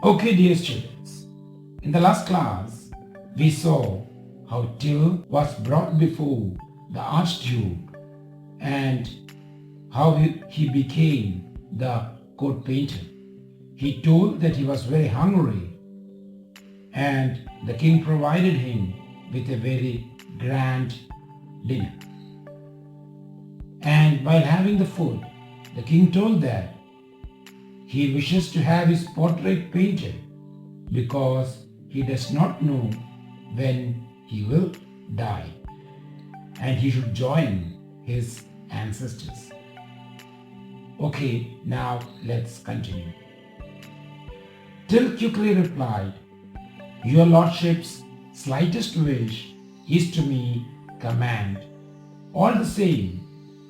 Okay, dear students, in the last class, we saw how Till was brought before the Archduke and how he became the court painter. He told that he was very hungry and the king provided him with a very grand dinner. And while having the food, the king told that he wishes to have his portrait painted because he does not know when he will die and he should join his ancestors. Okay, now let's continue. Till quickly replied, "Your lordship's slightest wish is to me command. All the same,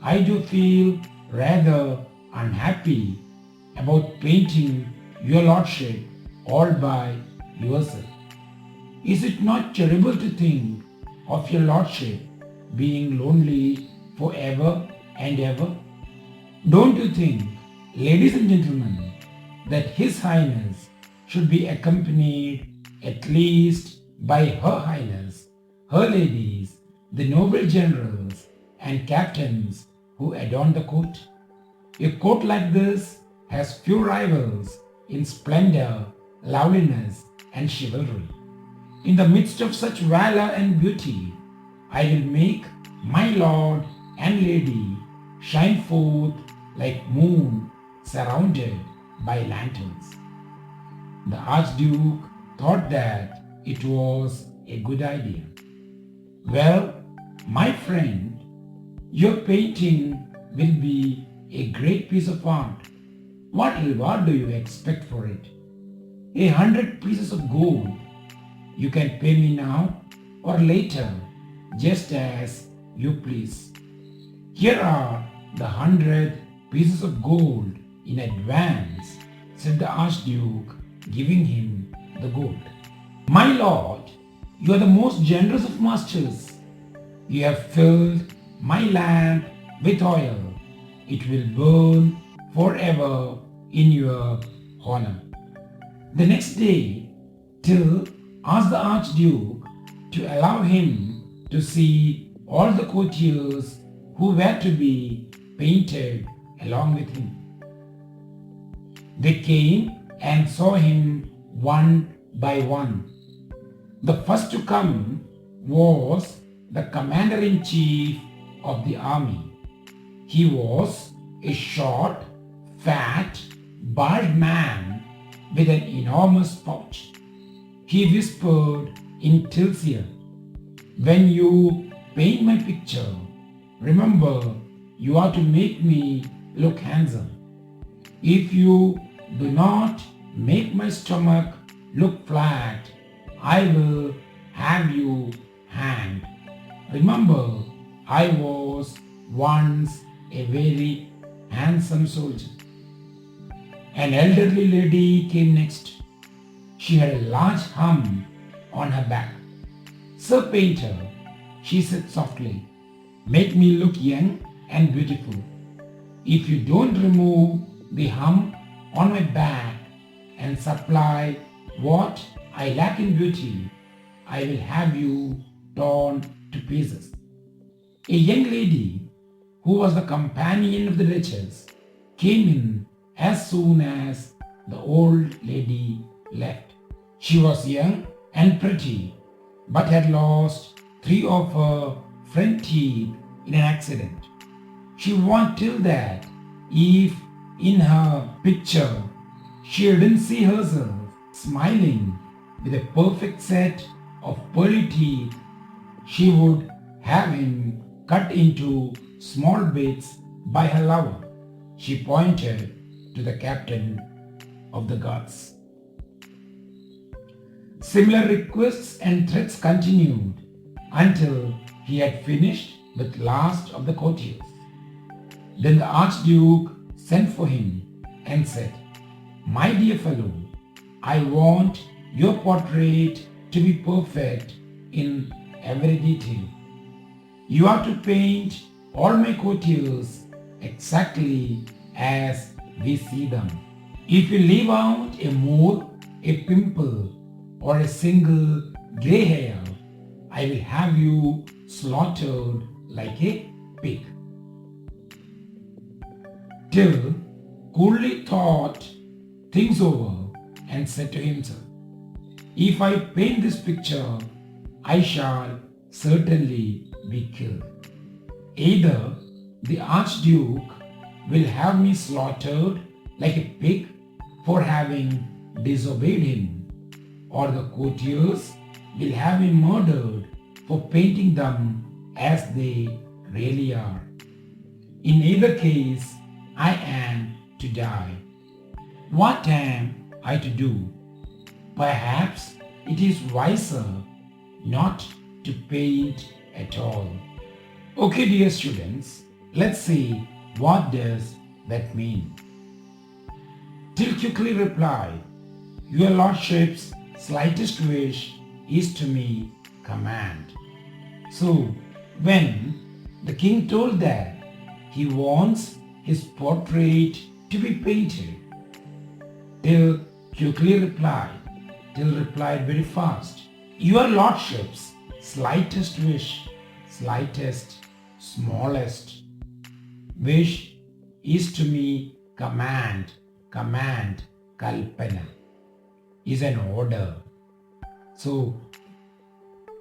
I do feel rather unhappy about painting your lordship all by yourself. Is it not terrible to think of your lordship being lonely forever and ever? Don't you think, ladies and gentlemen, that His Highness should be accompanied at least by Her Highness, her ladies, the noble generals and captains who adorn the court? A court like this has few rivals in splendor, loveliness, and chivalry. In the midst of such valor and beauty, I will make my lord and lady shine forth like moon surrounded by lanterns." The Archduke thought that it was a good idea. "Well, my friend, your painting will be a great piece of art. What reward do you expect for it? 100 pieces of gold. You can pay me now or later, just as you please. Here are the 100 pieces of gold in advance," said the Archduke, giving him the gold. "My lord, you are the most generous of masters. You have filled my lamp with oil. It will burn forever in your honor." The next day, Till asked the Archduke to allow him to see all the courtiers who were to be painted along with him. They came and saw him one by one. The first to come was the commander-in-chief of the army. He was a short, fat, bald man with an enormous pouch. He whispered in Till's ear, "When you paint my picture, remember you are to make me look handsome. If you do not make my stomach look flat, I will have you hanged. Remember, I was once a very handsome soldier." An elderly lady came next. She had a large hump on her back. "Sir Painter," she said softly, "make me look young and beautiful. If you don't remove the hump on my back and supply what I lack in beauty, I will have you torn to pieces." A young lady, who was the companion of the Duchess, came in as soon as the old lady left. She was young and pretty, but had lost 3 of her front teeth in an accident. She warned Till that if in her picture she didn't see herself smiling with a perfect set of pearly teeth, she would have him cut into small bits by her lover. She pointed to the captain of the guards. Similar requests and threats continued until he had finished with last of the courtiers. Then the Archduke sent for him and said, "My dear fellow, I want your portrait to be perfect in every detail. You are to paint all my courtiers exactly as we see them. If you leave out a mole a pimple, or a single gray hair, I will have you slaughtered like a pig. Till coolly thought things over and said to himself, if I paint this picture, I shall certainly be killed. Either the Archduke will have me slaughtered like a pig for having disobeyed him, or the courtiers will have me murdered for painting them as they really are. In either case, I am to die. What am I to do? Perhaps it is wiser not to paint at all. Okay, dear students, let's see what does that mean. Till quickly replied, your lordship's slightest wish is to me command. So, when the king told that he wants his portrait to be painted, Till quickly replied very fast, your lordship's slightest wish, smallest wish is to me command, kalpana, is an order. So,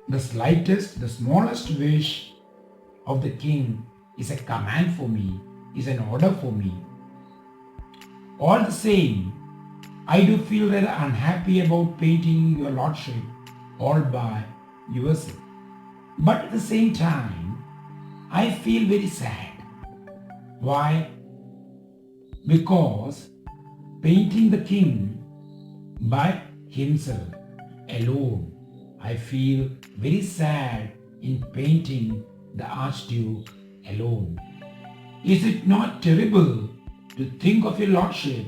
the smallest wish of the king is a command for me, is an order for me. All the same, I do feel rather unhappy about painting your lordship all by yourself. But at the same time, I feel very sad. Why? Because painting the king by himself alone, I feel very sad in painting the Archduke alone. Is it not terrible to think of your lordship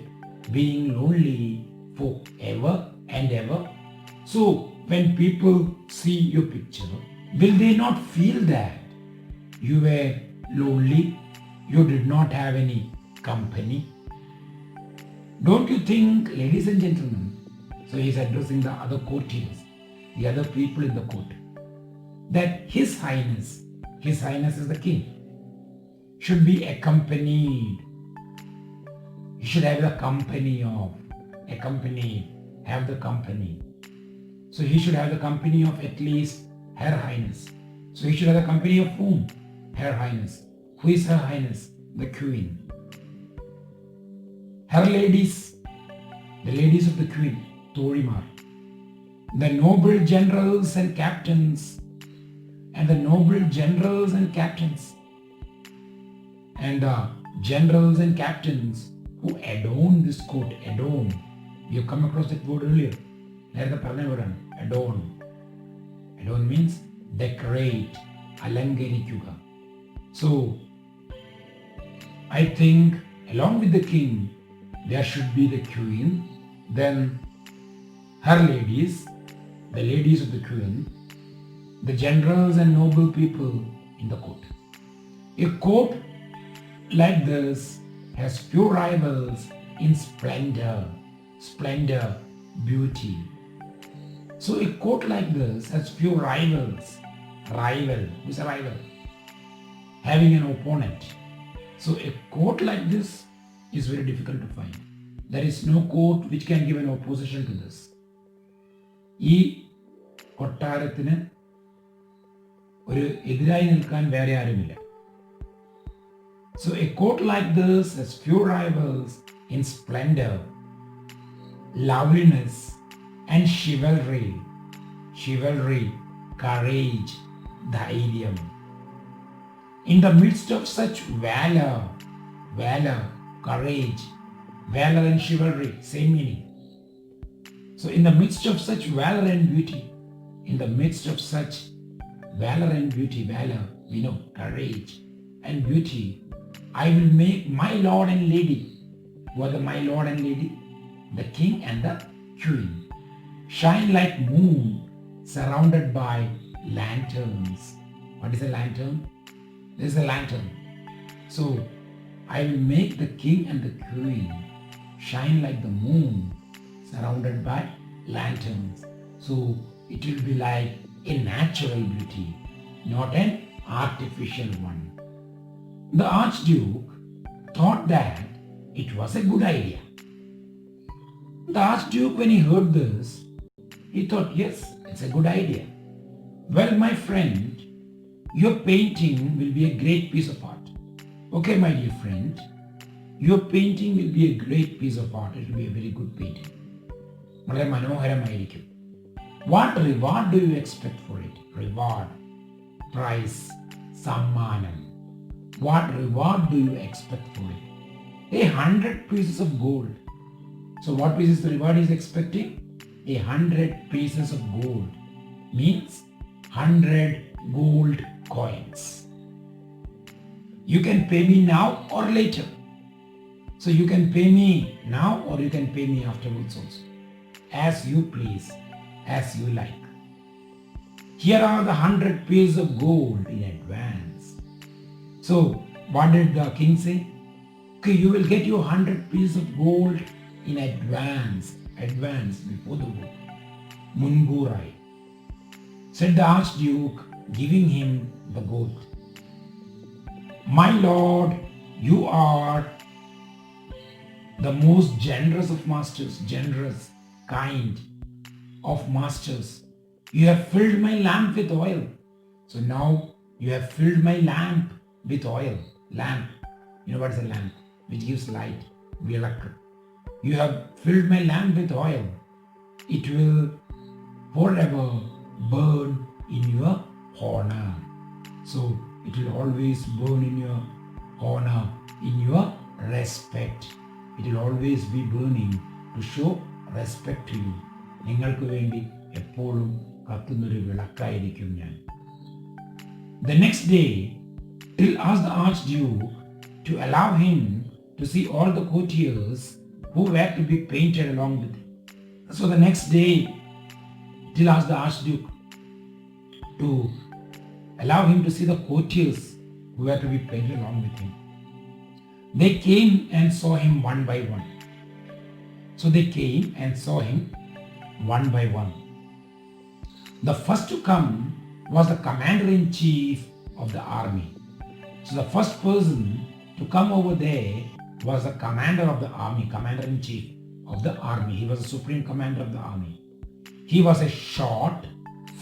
being lonely for ever and ever? So when people see your picture, will they not feel that you were lonely, you did not have any company? Don't you think, ladies and gentlemen, so he's addressing the other courtiers, the other people in the court, that His Highness is the king, should be accompanied. He should have the company of, have the company. So he should have the company of at least Her Highness. So he should have the company of whom? Her Highness. Who is Her Highness? The Queen. Her ladies, the ladies of the Queen, Torimar. The noble generals and captains, and the noble generals and captains, and the generals and captains who adorn this court. Adorn. We have come across that word earlier. Adorn. Adorn means decorate, alangarikuka. So, I think along with the king, there should be the queen, then her ladies, the ladies of the queen, the generals and noble people in the court. A court like this has few rivals in splendor, beauty. So a court like this has few rivals. Rival, who's a rival? Having an opponent. So a court like this is very difficult to find. There is no court which can give an opposition to this. ഈ കൊട്ടാരത്തിന് ഒരു എതിരായി നിൽക്കാൻ വേറെ ആരുമില്ല. So a court like this has few rivals in splendor, loveliness and chivalry. Chivalry, courage, dhairyam. In the midst of such valor, courage, valor and chivalry, same meaning. So in the midst of such valor and beauty, valor, we know, courage and beauty, I will make my lord and lady, who are my lord and lady? The king and the queen, shine like moon surrounded by lanterns. What is a lantern? This is a lantern. So I will make the king and the queen shine like the moon surrounded by lanterns. So it will be like a natural beauty, not an artificial one. The Archduke thought that it was a good idea. The Archduke, when he heard this, he thought, yes, it's a good idea. Well, my friend, your painting will be a great piece of art. Okay, my dear friend, your painting will be a great piece of art. It will be a very good painting. വളരെ മനോഹരമായിരിക്കും. What reward do you expect for it? Reward, prize, സമ്മാനം. What reward do you expect for it? 100 pieces of gold. So what is the reward he is expecting? 100 pieces of gold means 100 gold coins. You can pay me now or later. So you can pay me now or you can pay me afterwards also. As you please, as you like. Here are the 100 pieces of gold in advance. So what did the king say? Okay, you will get your 100 pieces of gold in advance. Advance, before the war. Mungurai, said the Archduke, giving him the gold. My lord, you are the most generous of masters, generous, kind of masters. You have filled my lamp with oil. So now you have filled my lamp with oil. Lamp, you know what is a lamp? Which gives light, vilakku. You have filled my lamp with oil. It will forever burn in your honor. So it will always burn in your honor, in your respect. It will always be burning to show respect to you. നിങ്ങൾക്ക് വേണ്ടി എപ്പോഴും കത്തുന്നൊരു വിളക്കായിരിക്കും ഞാൻ. The next day, Till asked the Archduke to allow him to see all the courtiers who were to be painted along with him. So the next day, Till asked the Archduke to allow him to see the courtiers who were to be painted along with him. They came and saw him one by one. So they came and saw him one by one. The first to come was the commander-in-chief of the army. So the first person to come over there was the commander of the army, commander-in-chief of the army. He was the supreme commander of the army. He was a short,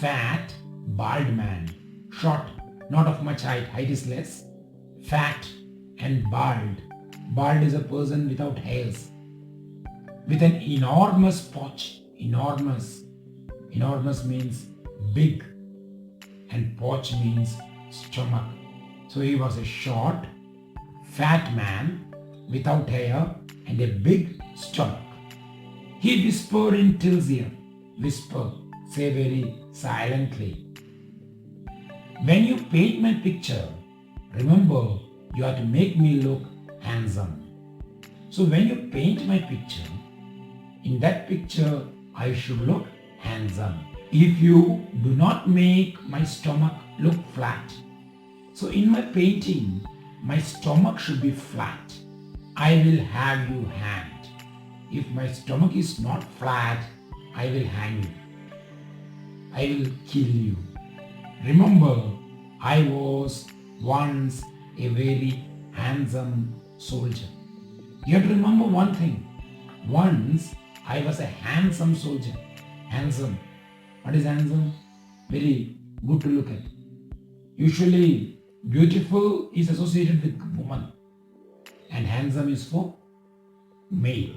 fat, bald man. Short, not of much height. Height is less. Fat and bald. Bald is a person without hairs. With an enormous pouch. Enormous. Enormous means big. And pouch means stomach. So he was a short, fat man without hair and a big stomach. He whispered in Till's ear. Whisper, say very silently. When you paint my picture, remember you have to make me look handsome. So when you paint my picture, in that picture I should look handsome. If you do not make my stomach look flat, so in my painting, my stomach should be flat. I will have you hanged. If my stomach is not flat, I will hang you. I will kill you. Remember, I was once a very handsome soldier. You have to remember one thing. Once I was a handsome soldier. Handsome. What is handsome? Very good to look at. Usually, beautiful is associated with woman and handsome is for male.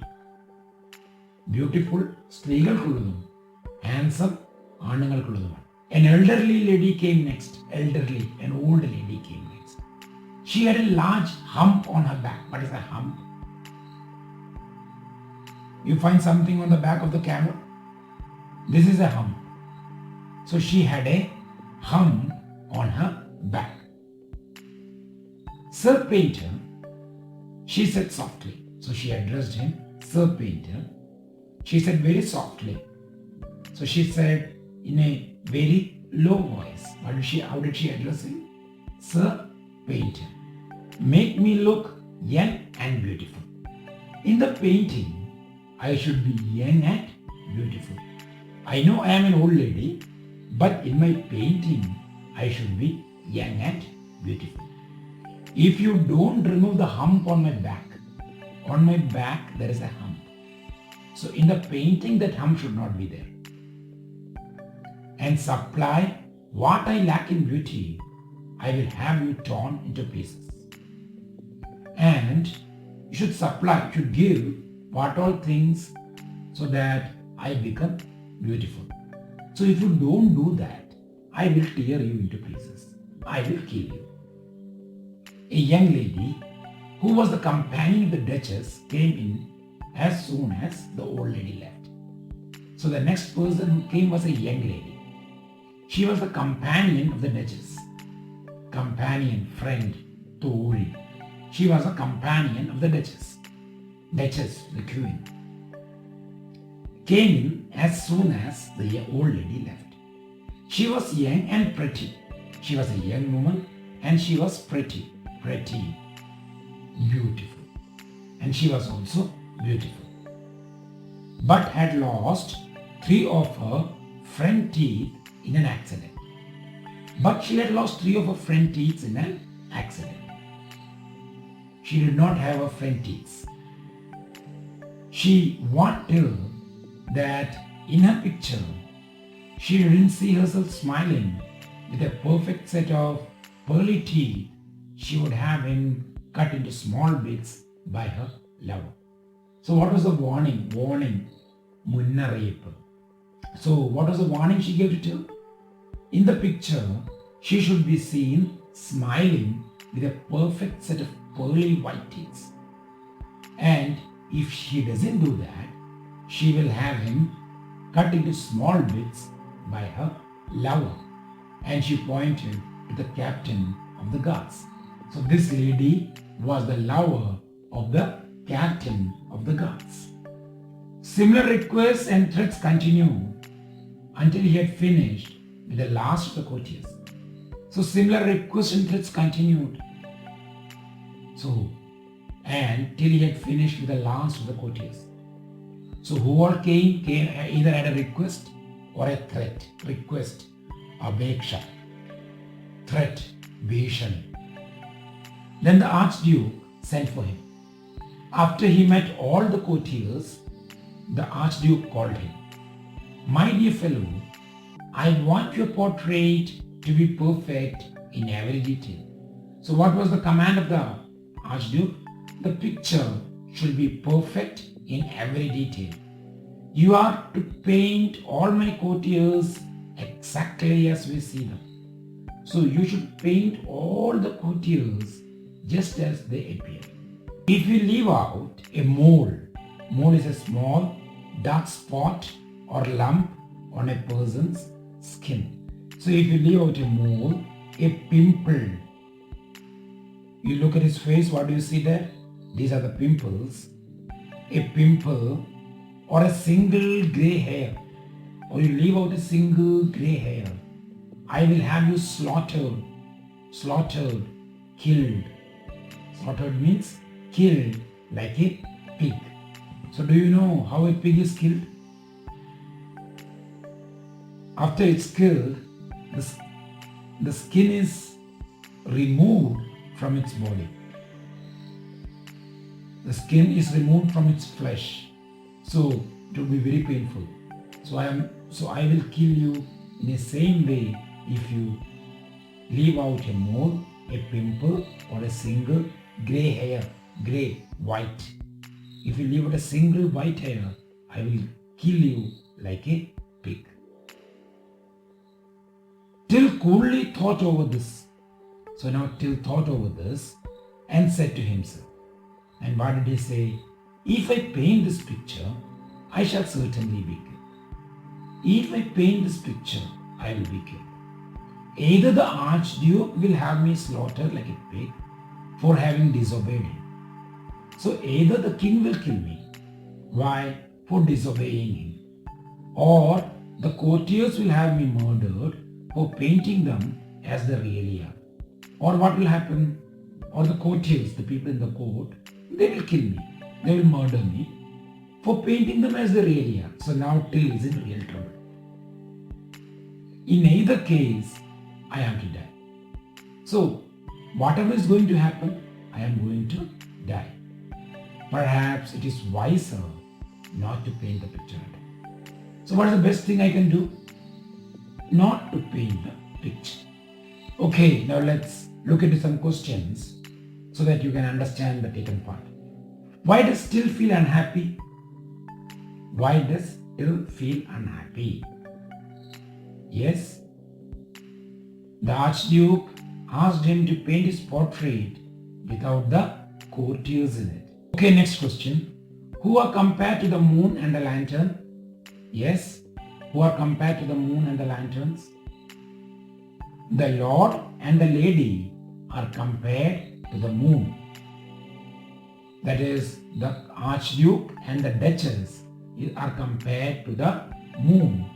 Beautiful സ്ത്രീകൾക്കുള്ളതും handsome ആണുങ്ങൾക്കുള്ളതുമാണ്. An elderly lady came next. Elderly, an old lady came next. She had a large hump on her back. What is a hump? You find something on the back of the camel? This is a hump. So she had a hump on her back. Sir Painter, she said softly. So she addressed him, Sir Painter. She said very softly. So she said in a very low voice. How did she address him? Sir Painter, make me look young and beautiful. In the painting, I should be young and beautiful. I know I am an old lady, but in my painting, I should be young and beautiful. If you don't remove the hump on my back there is a hump. So in the painting, that hump should not be there. And supply what I lack in beauty, I will have you torn into pieces. And you should give what all things so that I become beautiful. So if you don't do that, I will tear you into pieces. I will kill you. A young lady who was the companion of the Duchess came in as soon as the old lady left. So the next person who came was a young lady. She was the companion of the Duchess. Companion, friend, Tori. She was a companion of the Duchess. Duchess, the queen, came in as soon as the old lady left. She was young and pretty. She was a young woman and she was pretty, beautiful. And she was also beautiful. But had lost 3 of her front teeth in an accident. She did not have her front teeth. She wanted that in her picture, she didn't see herself smiling with a perfect set of pearly teeth. She would have him cut into small bits by her lover. So what was the warning? Munnariyappu. So what was the warning she gave to her? In the picture, she should be seen smiling with a perfect set of pearly white teeth. And if she doesn't do that, she will have him cut into small bits by her lover. And she pointed to the captain of the guards. So this lady was the lover of the captain of the guards. Similar requests and threats continued until he had finished with the last of the courtiers. So similar requests and threats continued. And till he had finished with the last of the courtiers. So who all came either had a request or a threat. Request, abheksha. Threat, bhishani. Then the Archduke sent for him. After he met all the courtiers, the Archduke called him. My dear fellow, I want your portrait to be perfect in every detail. So what was the command of the Archduke? The picture should be perfect in every detail. You are to paint all my courtiers exactly as we see them. So you should paint all the courtiers just as they appear. If you leave out a mole is a small dark spot or lump on a person's skin. So if you leave out a mole, a pimple, you look at his face, what do you see there? These are the pimples. A pimple or a single grey hair, or you leave out a single grey hair, I will have you slaughtered, killed. Slaughtered means killed like a pig. So do you know how a pig is killed? After it's killed, the skin is removed from its body. The skin is removed from its flesh. So it will be very painful. So I will kill you in the same way if you leave out a mole, a pimple, or a single grey hair, grey, white. If you leave out a single white hair, I will kill you like a pig. Till coolly thought over this. So now Till thought over this and said to himself, and what did he say? If I paint this picture, I shall certainly be killed. If I paint this picture, I will be killed. Either the Archduke will have me slaughtered like a pig for having disobeyed him. So either the king will kill me. Why? For disobeying him. Or the courtiers will have me murdered for painting them as they really are. Or what will happen? Or the courtiers, the people in the court, they will kill me. They will murder me for painting them as they really are. So now Till is in real trouble. In either case, I am to die. So, whatever is going to happen, I am going to die. Perhaps it is wiser not to paint the picture at all. So, what is the best thing I can do? Not to paint the picture. Okay, now let's look into some questions so that you can understand the taken part. Why does Till feel unhappy? Why does Till feel unhappy? Yes, the Archduke asked him to paint his portrait without the courtiers in it. Okay, next question. Who are compared to the moon and the lantern? Yes, who are compared to the moon and the lanterns? The Lord and the Lady are compared to the moon. That is, the Archduke and the Duchess are compared to the moon.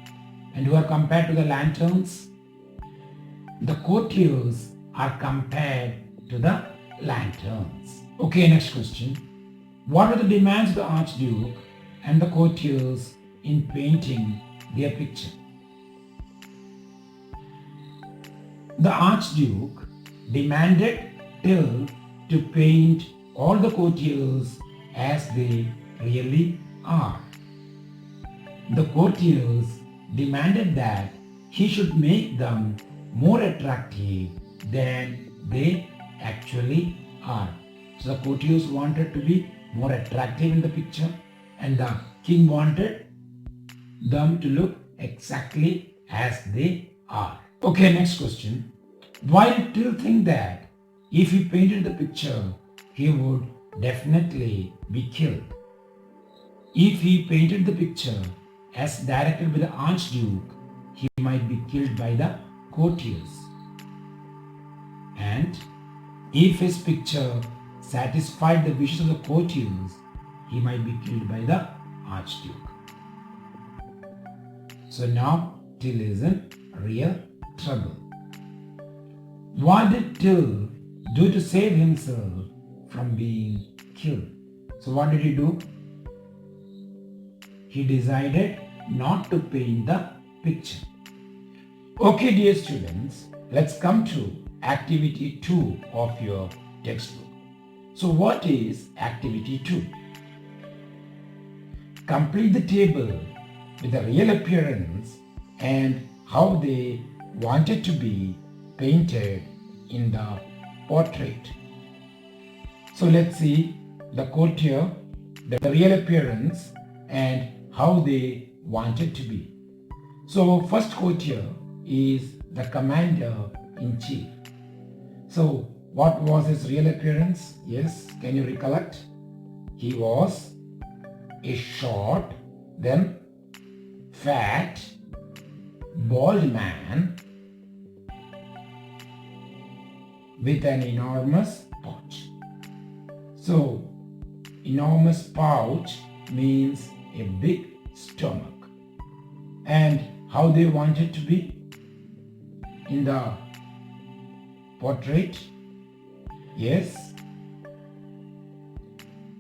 And who are compared to the lanterns? The courtiers are compared to the lanterns. Okay, next question. What were the demands of the Archduke and the courtiers in painting their picture? The Archduke demanded Till to paint all the courtiers as they really are. The courtiers demanded that he should make them more attractive than they actually are. So the courtiers wanted to be more attractive in the picture, and the king wanted them to look exactly as they are. Okay, next question. Why did Till think that if he painted the picture, he would definitely be killed? If he painted the picture as directed by the Archduke, he might be killed by the courtiers. And if his picture satisfied the wishes of the courtiers, he might be killed by the Archduke. So now Till is in real trouble. What did Till do to save himself from being killed? So what did he do? He decided not to paint the picture. Okay, dear students, let's come to activity 2 of your textbook. So what is activity 2? Complete the table with the real appearance and how they wanted to be painted in the portrait. So let's see the courtier, the real appearance and how they wanted to be. So first courtier is the commander-in-chief. So what was his real appearance? Yes, can you recollect? He was a short, then fat, bald man with an enormous pouch. So enormous pouch means a big stomach. And how they wanted to be in the portrait? Yes,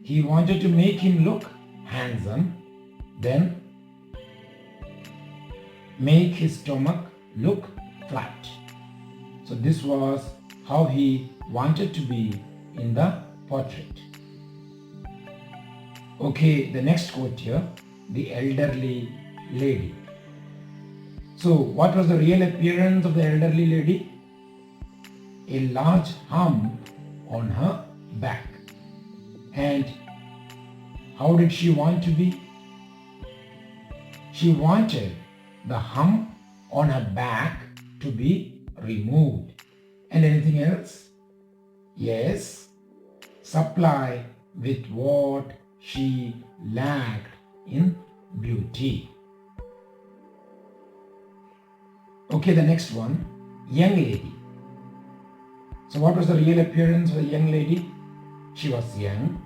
he wanted to make him look handsome, then make his stomach look flat. So this was how he wanted to be in the portrait. Okay, the next courtier, the elderly lady. So what was the real appearance of the elderly lady? A large hump on her back. And how did she want to be? She wanted the hump on her back to be removed. And anything else? Yes, supply with what she lacked in beauty. Okay, the next one, young lady. So what was the real appearance of the young lady? She was young,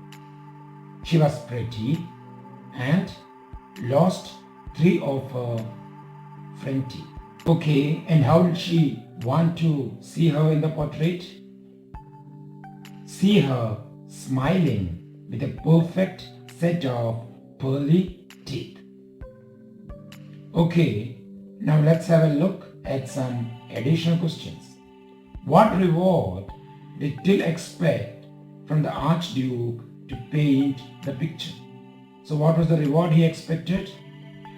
she was pretty, and lost 3 of her front teeth. Okay, and how did she want to see her in the portrait? See her smiling with a perfect set of pearly teeth. Okay, now let's have a look at some additional questions. What reward did Till expect from the Archduke to paint the picture? So what was the reward he expected?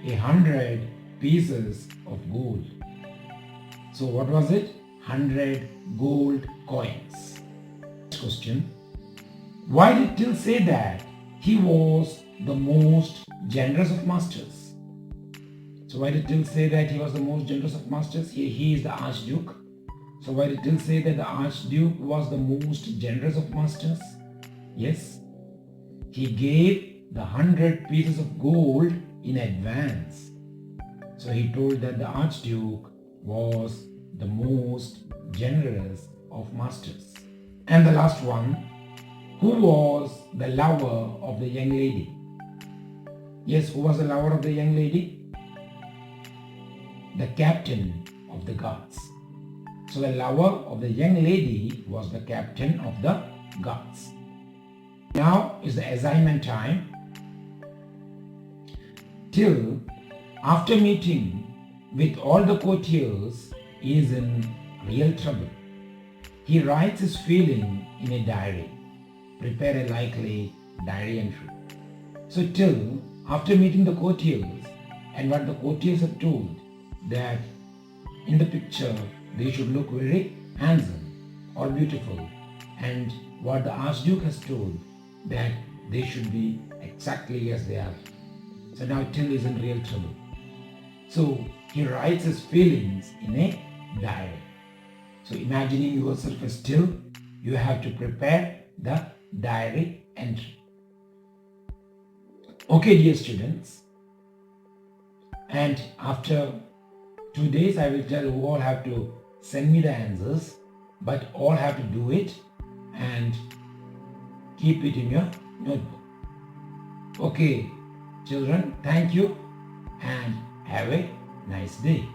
100 pieces of gold. So what was it? 100 gold coins. Next question. Why did Till say that he was the most generous of masters? So why did Till say that he was the most generous of masters? He is the Archduke. So why did Till say that the Archduke was the most generous of masters? Yes, he gave the 100 pieces of gold in advance. So he told that the Archduke was the most generous of masters. And the last one, who was the lover of the young lady? Yes, who was the lover of the young lady? The captain of the guards. So the lover of the young lady was the captain of the guards. Now is the assignment time. Till, after meeting with all the courtiers, is in real trouble. He writes his feeling in a diary. Prepare a likely diary entry. So Till, after meeting the courtiers, and what the courtiers have told, that in the picture they should look very handsome or beautiful, and what the Archduke has told, that they should be exactly as they are. So now Till is in real trouble. So he writes his feelings in a diary. So imagining yourself as Till, you have to prepare the diary entry. Okay, dear students, and after 2 days I will tell you all have to send me the answers, but all have to do it and keep it in your notebook. Okay, children, thank you and have a nice day.